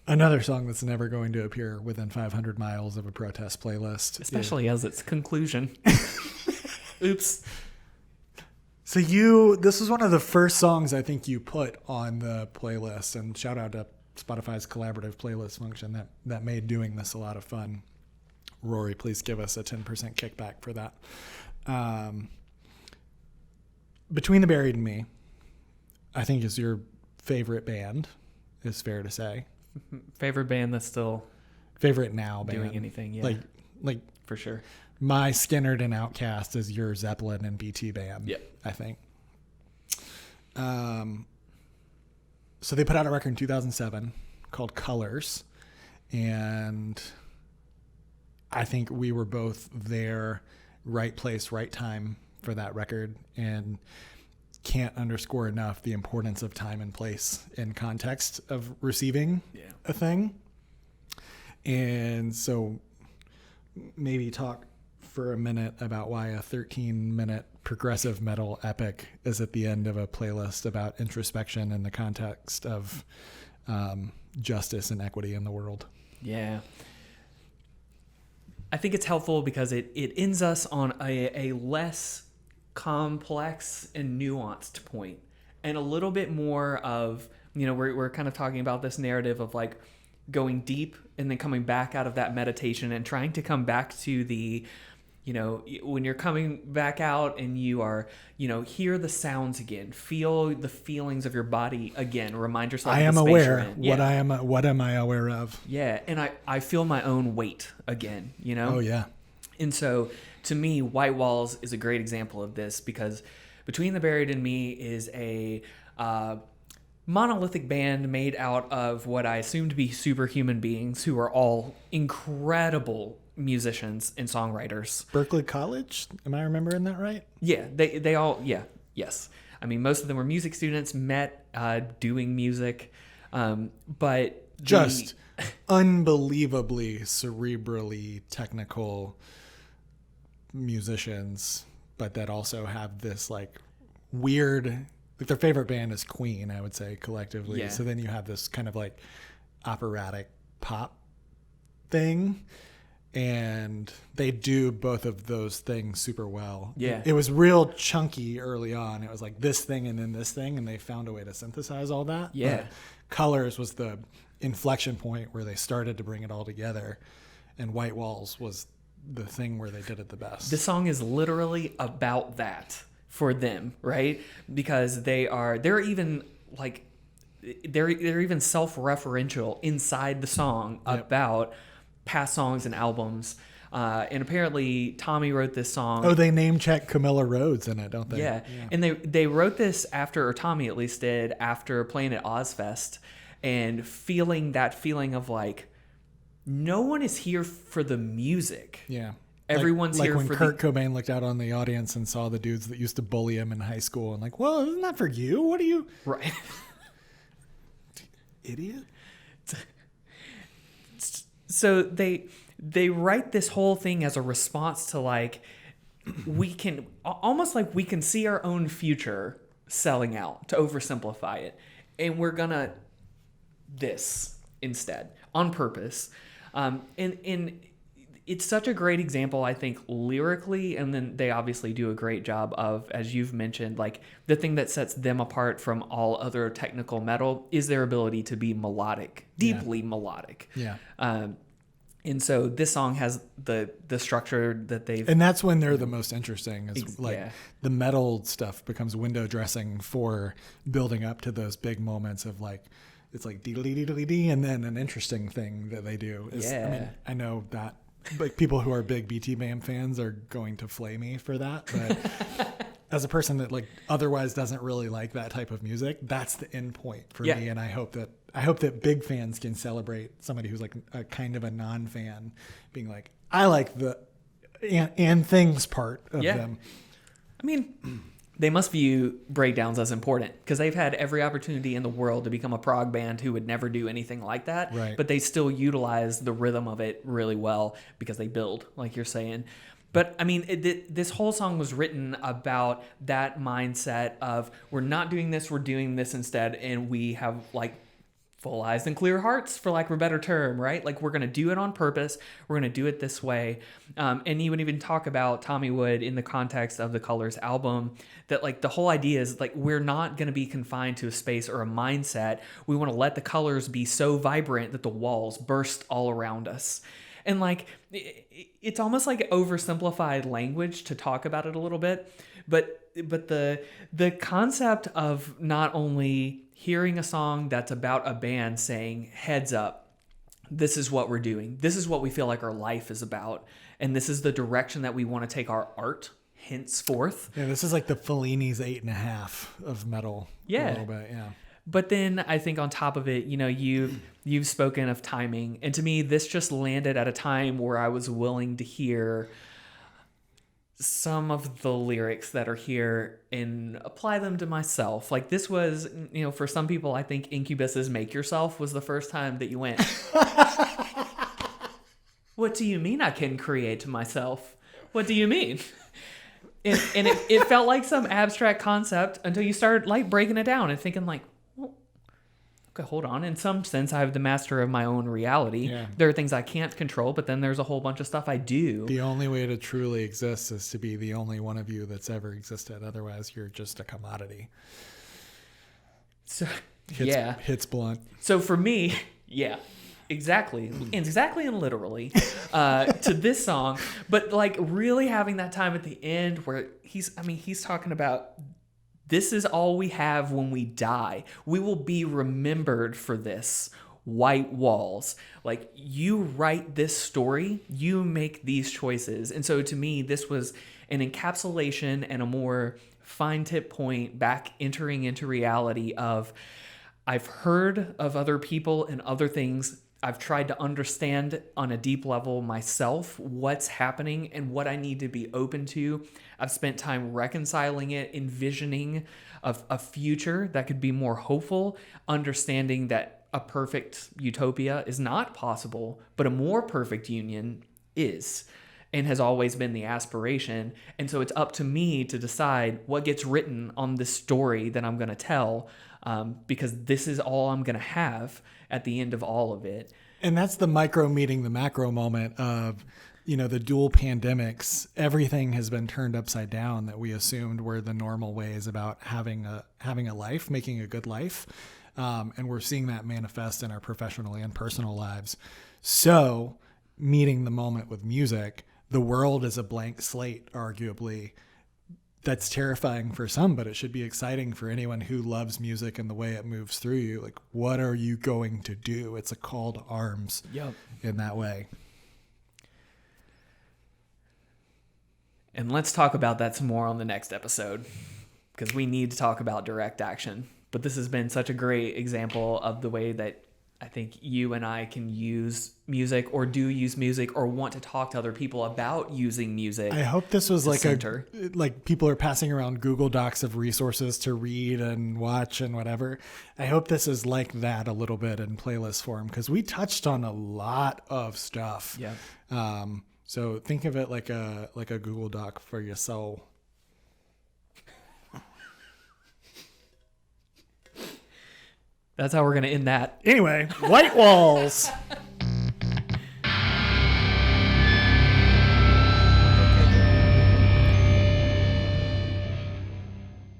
Another song that's never going to appear within 500 miles of a protest playlist. Especially as its conclusion. Oops. So this was one of the first songs I think you put on the playlist, and shout out to Spotify's collaborative playlist function that made doing this a lot of fun. Rory, please give us a 10% kickback for that. Between the Buried and Me, I think is your favorite band, is fair to say. Favorite band that's still favorite now band. Doing anything, yeah. Like for sure. My Skynyrd and Outkast is your Zeppelin and BT band. Yep. I think. So they put out a record in 2007 called Colors, and I think we were both there, right place, right time for that record, and can't underscore enough the importance of time and place in context of receiving a thing. And so maybe talk for a minute about why a 13-minute progressive metal epic is at the end of a playlist about introspection in the context of justice and equity in the world. Yeah. I think it's helpful because it ends us on a less complex and nuanced point, and a little bit more of, we're kind of talking about this narrative of like going deep and then coming back out of that meditation and trying to come back to the, when you're coming back out and you are, hear the sounds again, feel the feelings of your body again, remind yourself I of am the space aware. you're in. What am I aware of? Yeah. And I feel my own weight again, Oh yeah. And so to me, White Walls is a great example of this, because Between the Buried and Me is a monolithic band made out of what I assume to be superhuman beings who are all incredible musicians and songwriters. Berklee College? Am I remembering that right? Yeah, they all, yes. I mean, most of them were music students, met doing music, but just unbelievably cerebrally technical musicians, but that also have this like weird, like their favorite band is Queen, I would say, collectively. Yeah. So then you have this kind of like operatic pop thing, and they do both of those things super well. Yeah. It was real chunky early on. It was like this thing and then this thing, and they found a way to synthesize all that. Yeah. But Colors was the inflection point where they started to bring it all together, and White Walls was the thing where they did it the best. The song is literally about that for them, right? Because they're even self-referential inside the song about past songs and albums. And apparently Tommy wrote this song. Oh, they name check Camilla Rhodes in it, don't they? Yeah. And they wrote this after, or Tommy at least did, after playing at Ozfest and feeling that feeling of like, no one is here for the music. Yeah. Everyone's like here when for Kurt Cobain looked out on the audience and saw the dudes that used to bully him in high school and like, well, isn't that for you? What are you? Right. Idiot. So they write this whole thing as a response to like, we can almost like we can see our own future selling out, to oversimplify it. And we're gonna this instead on purpose. And it's such a great example, I think, lyrically, and then they obviously do a great job of, as you've mentioned, like the thing that sets them apart from all other technical metal is their ability to be melodic, deeply melodic. Yeah. And so this song has the structure that they've... And that's when they're the most interesting. Is the metal stuff becomes window dressing for building up to those big moments of like, it's like dee-dee-dee-dee-dee, and then an interesting thing that they do is, I mean, I know that like people who are big BT Bam fans are going to flay me for that, but as a person that like otherwise doesn't really like that type of music, that's the end point for me. And I hope that big fans can celebrate somebody who's like a kind of a non-fan being like, I like the and things part of them. I mean, they must view breakdowns as important because they've had every opportunity in the world to become a prog band who would never do anything like that. Right. But they still utilize the rhythm of it really well because they build, like you're saying. But I mean, this whole song was written about that mindset of we're not doing this, we're doing this instead. And we have like full eyes and clear hearts, for lack of a better term, right? Like, we're going to do it on purpose. We're going to do it this way. And you would even talk about Tommy Wood in the context of the Colors album, that like the whole idea is like, we're not going to be confined to a space or a mindset. We want to let the colors be so vibrant that the walls burst all around us. And like, it's almost like oversimplified language to talk about it a little bit, but the concept of not only hearing a song that's about a band saying, heads up, this is what we're doing, this is what we feel like our life is about, and this is the direction that we want to take our art henceforth. Yeah, this is like the Fellini's 8.5 of metal. Yeah. A little bit, yeah. But then I think on top of it, you know, you've spoken of timing, and to me, this just landed at a time where I was willing to hear some of the lyrics that are here and apply them to myself. Like, this was, you know, for some people, I think Incubus's Make Yourself was the first time that you went, what do you mean I can create to myself? What do you mean? And it felt like some abstract concept until you started like breaking it down and thinking like, well, okay, hold on. In some sense, I have the master of my own reality. Yeah. There are things I can't control, but then there's a whole bunch of stuff I do. The only way to truly exist is to be the only one of you that's ever existed. Otherwise, you're just a commodity. So, Hits blunt. So for me, yeah, exactly and literally to this song, but like really having that time at the end where he's talking about, this is all we have when we die. We will be remembered for this. White walls. Like, you write this story, you make these choices. And so to me, this was an encapsulation and a more fine tip point back entering into reality of, I've heard of other people and other things. I've tried to understand on a deep level myself what's happening and what I need to be open to. I've spent time reconciling it, envisioning a future that could be more hopeful, understanding that a perfect utopia is not possible, but a more perfect union is and has always been the aspiration. And so it's up to me to decide what gets written on this story that I'm going to tell, because this is all I'm going to have at the end of all of it. And that's the micro meeting the macro moment of, you know, the dual pandemics. Everything has been turned upside down that we assumed were the normal ways about having a life, making a good life. And we're seeing that manifest in our professional and personal lives. So meeting the moment with music, the world is a blank slate, arguably. That's terrifying for some, but it should be exciting for anyone who loves music and the way it moves through you. Like, what are you going to do? It's a call to arms in that way. And let's talk about that some more on the next episode, because we need to talk about direct action. But this has been such a great example of the way that I think you and I can use music, or do use music, or want to talk to other people about using music. I hope this was like center. like people are passing around Google Docs of resources to read and watch and whatever. I hope this is like that a little bit in playlist form, because we touched on a lot of stuff. Yeah. So think of it like a Google Doc for your soul. That's how we're going to end that. Anyway, white walls.